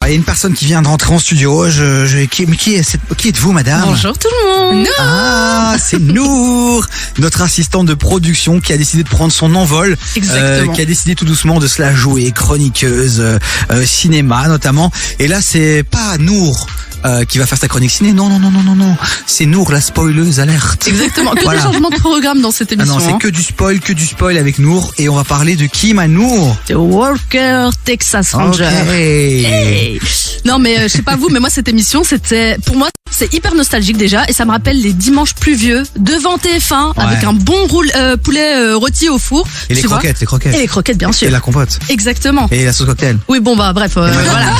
il y a une personne qui vient de rentrer en studio. Qui êtes-vous, madame? Bonjour tout le monde. Ah, c'est Nour, notre assistante de production qui a décidé de prendre son envol. Exactement. Qui a décidé tout doucement de se la jouer, chroniqueuse, cinéma notamment. Et là, c'est pas Nour qui va faire sa chronique ciné. Non. C'est Nour, la spoileuse alerte. Exactement. Que des changements de programme dans cette émission. Ah non, c'est que du spoil avec Nour. Et on va parler de qui, ma Nour? The Walker Texas Ranger. Okay. Hey. Non mais je sais pas vous, mais moi cette émission, pour moi c'est hyper nostalgique déjà, et ça me rappelle les dimanches pluvieux devant TF1 avec un bon poulet rôti au four. Et les croquettes. Et les croquettes, bien sûr. Et la compote. Exactement. Et la sauce cocktail. Oui, bon bah bref, voilà.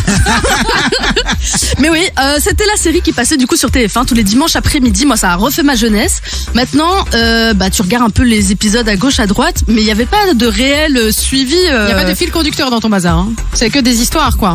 Mais oui, c'était la série qui passait du coup sur TF1 tous les dimanches après-midi. Moi, ça a refait ma jeunesse. Maintenant, tu regardes un peu les épisodes à gauche, à droite, mais il y avait pas de réel suivi. Il y a pas de fil conducteur dans ton bazar. Hein. C'est que des histoires, quoi.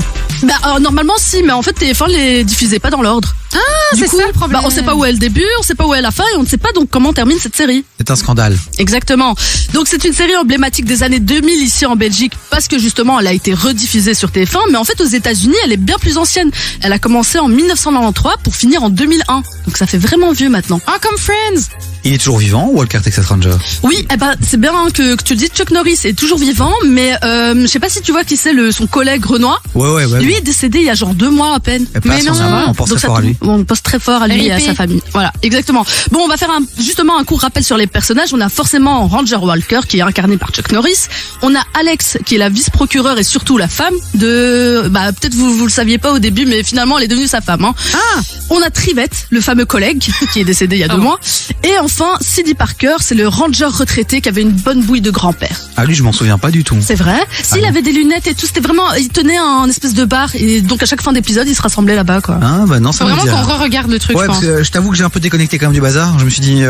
Normalement, si, mais en fait, TF1 les diffusait pas dans l'ordre. Ah, c'est ça le problème. On sait pas où est le début, on sait pas où est la fin, et on ne sait pas donc comment termine cette série. C'est un scandale. Exactement. Donc c'est une série emblématique des années 2000 ici en Belgique, parce que justement elle a été rediffusée sur TF1, mais en fait aux États-Unis elle est bien plus ancienne. Elle a commencé en 1993 pour finir en 2001. Donc ça fait vraiment vieux maintenant. Ah, comme Friends. Il est toujours vivant, Walker Texas Ranger? Oui, c'est bien que tu le dis. Chuck Norris est toujours vivant, mais je sais pas si tu vois qui c'est son collègue Renoir. Ouais. Lui est décédé il y a genre 2 mois à peine. Mais non, on pense très fort à lui. On pense très fort à lui et à sa famille. Voilà, exactement. Bon, on va faire justement un court rappel sur les personnages. On a forcément Ranger Walker qui est incarné par Chuck Norris. On a Alex qui est la vice-procureure et surtout la femme de. Peut-être vous le saviez pas au début, mais finalement elle est devenue sa femme. Hein. Ah. On a Trivette, le fameux collègue qui est décédé il y a 2 mois. Et enfin, Sidney Parker, c'est le ranger retraité qui avait une bonne bouille de grand-père. Ah, lui, je m'en souviens pas du tout. C'est vrai. S'il avait des lunettes et tout, c'était vraiment, il tenait un espèce de bar, et donc à chaque fin d'épisode, il se rassemblait là-bas, quoi. Ah, bah non, ça faut vraiment qu'on re-regarde le truc, ouais, je pense. Parce que je t'avoue que j'ai un peu déconnecté quand même du bazar. Je me suis dit,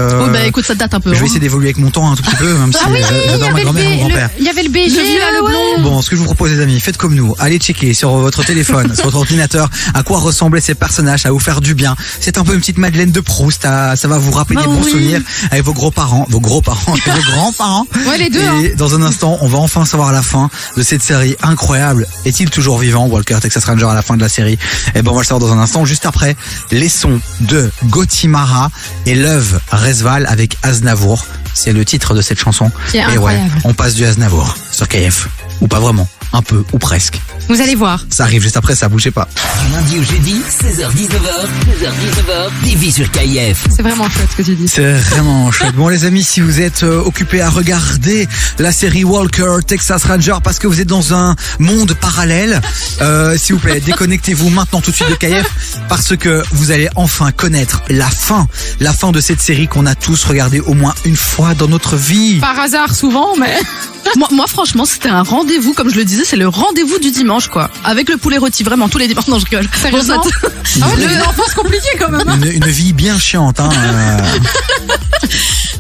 écoute, ça date un peu. Je vais essayer d'évoluer avec mon temps un tout petit peu, même si j'adore ma grand-mère et mon grand-père. Il y avait le BG, le vieux, le blond. Bon, ce que je vous propose, les amis, faites comme nous. Allez checker sur votre téléphone, sur votre ordinateur, à quoi ressemblaient ces personnages, ça va vous faire du bien. C'est un peu une petite Madeleine de Proust, ça va vous rappeler des bons souvenirs avec vos grands-parents et vos grands-parents. Ouais, les deux. Et dans un instant, on va enfin savoir la fin de cette série incroyable. Est-il toujours vivant, Walker Texas Ranger, à la fin de la série? Eh ben, on va le savoir dans un instant, juste après les sons de Gotimara et Love Resval avec Aznavour. C'est le titre de cette chanson. C'est et incroyable. On passe du Aznavour sur KF. Ou pas vraiment. Un peu, ou presque. Vous allez voir. Ça arrive juste après, ça bougez pas. Du lundi au jeudi, 16h-19h, TV sur KF. C'est vraiment chouette ce que tu dis. C'est vraiment chouette. Bon, les amis, si vous êtes occupés à regarder la série Walker Texas Ranger parce que vous êtes dans un monde parallèle, s'il vous plaît, déconnectez-vous maintenant tout de suite de KF parce que vous allez enfin connaître la fin de cette série qu'on a tous regardé au moins une fois dans notre vie. Par hasard, souvent, mais... Moi, franchement, c'était un rendez-vous, comme je le disais, c'est le rendez-vous du dimanche, quoi. Avec le poulet rôti, vraiment, tous les dimanches. Non, je rigole. Sérieusement? Une enfance compliquée, quand même. Une vie bien chiante, hein.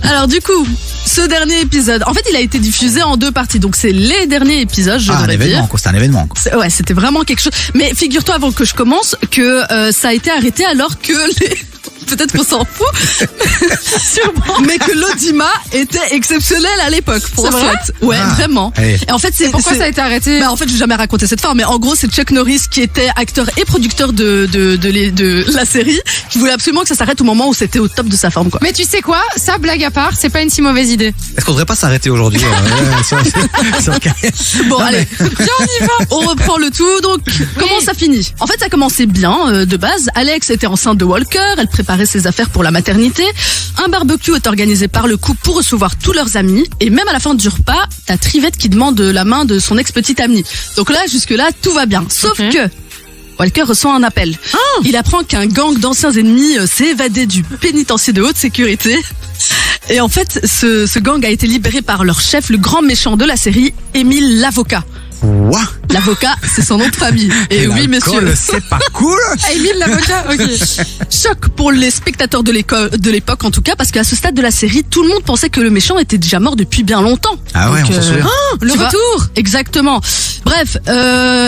Alors, du coup, ce dernier épisode, en fait, il a été diffusé en 2 parties. Donc, c'est les derniers épisodes, je devrais dire. C'est un événement, quoi. Ouais, c'était vraiment quelque chose. Mais figure-toi, avant que je commence, que ça a été arrêté alors que peut-être qu'on s'en fout, sûrement. Mais que l'audimat était exceptionnel à l'époque. C'est vrai? Ouais, vraiment. Allez. Et en fait, Pourquoi ça a été arrêté? En fait, j'ai jamais raconté cette fin, mais en gros, c'est Chuck Norris qui était acteur et producteur de la série, qui voulait absolument que ça s'arrête au moment où c'était au top de sa forme, quoi. Mais tu sais quoi? Ça, blague à part, c'est pas une si mauvaise idée. Est-ce qu'on devrait pas s'arrêter aujourd'hui sur KF? Bon, allez, viens, on y va. On reprend le tout. Donc, comment ça finit? En fait, ça commençait bien de base. Alex était enceinte de Walker, elle préparait ses affaires pour la maternité. Un barbecue est organisé par le couple pour recevoir tous leurs amis. Et même à la fin du repas, t'as Trivette qui demande la main de son ex-petite amie. Donc là, jusque-là, tout va bien. Sauf que Walker reçoit un appel. Il apprend qu'un gang d'anciens ennemis s'est évadé du pénitencier de haute sécurité. Et en fait, ce gang a été libéré par leur chef, le grand méchant de la série, Émile l'avocat. Quoi? L'avocat, c'est son nom de famille. Et oui, messieurs. C'est pas cool. Émile l'avocat, ok. Choc pour les spectateurs de l'époque, en tout cas, parce qu'à ce stade de la série, tout le monde pensait que le méchant était déjà mort depuis bien longtemps. Ah ouais, donc, on s'en souvient. Le retour. Exactement. Bref,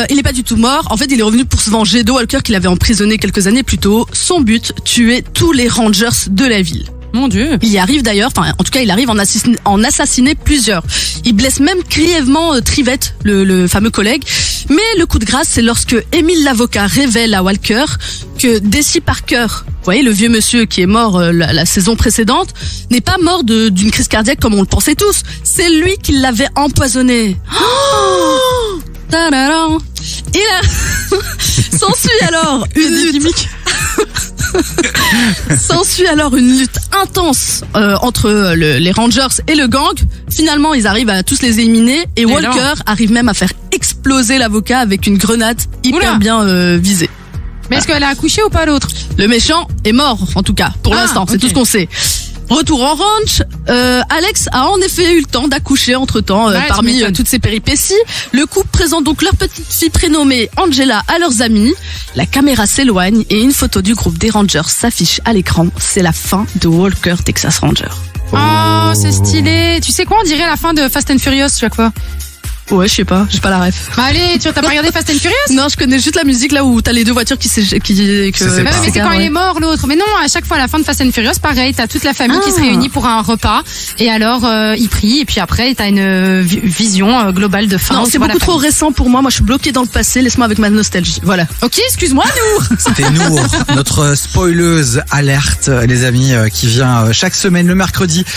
il est pas du tout mort. En fait, il est revenu pour se venger de Walker qu'il avait emprisonné quelques années plus tôt. Son but, tuer tous les Rangers de la ville. Mon Dieu. Il y arrive d'ailleurs, enfin en tout cas il arrive en assassiner plusieurs. Il blesse même grièvement Trivette, le fameux collègue. Mais le coup de grâce, c'est lorsque Émile l'avocat révèle à Walker que Desi Parker, vous voyez le vieux monsieur qui est mort la saison précédente, n'est pas mort d'une crise cardiaque comme on le pensait tous. C'est lui qui l'avait empoisonné. Oh tadadam. Et là, s'ensuit alors une lutte intense entre les Rangers et le gang. Finalement, ils arrivent à tous les éliminer et Walker arrive même à faire exploser l'avocat avec une grenade hyper bien visée. Mais est-ce qu'elle a accouché ou pas l'autre? Le méchant est mort, en tout cas, pour l'instant. C'est tout ce qu'on sait. Retour en ranch, Alex a en effet eu le temps d'accoucher entre-temps parmi toutes ces péripéties. Le couple présente donc leur petite fille prénommée Angela à leurs amis. La caméra s'éloigne et une photo du groupe des Rangers s'affiche à l'écran. C'est la fin de Walker Texas Ranger. Oh, c'est stylé. Tu sais quoi, on dirait la fin de Fast and Furious chaque fois. Ouais, je sais pas, j'ai pas la ref. Bah allez, t'as pas regardé Fast and Furious? Non, je connais juste la musique là où t'as les deux voitures qui mais c'est quand il est mort l'autre. Mais non, à chaque fois à la fin de Fast and Furious, pareil, t'as toute la famille qui se réunit pour un repas et alors ils prient et puis après t'as une vision globale de fin. Non, c'est beaucoup trop récent pour moi. Moi, je suis bloquée dans le passé. Laisse-moi avec ma nostalgie. Voilà. Ok, excuse-moi, Nour. C'était Nour, notre spoileuse alerte, les amis, qui vient chaque semaine le mercredi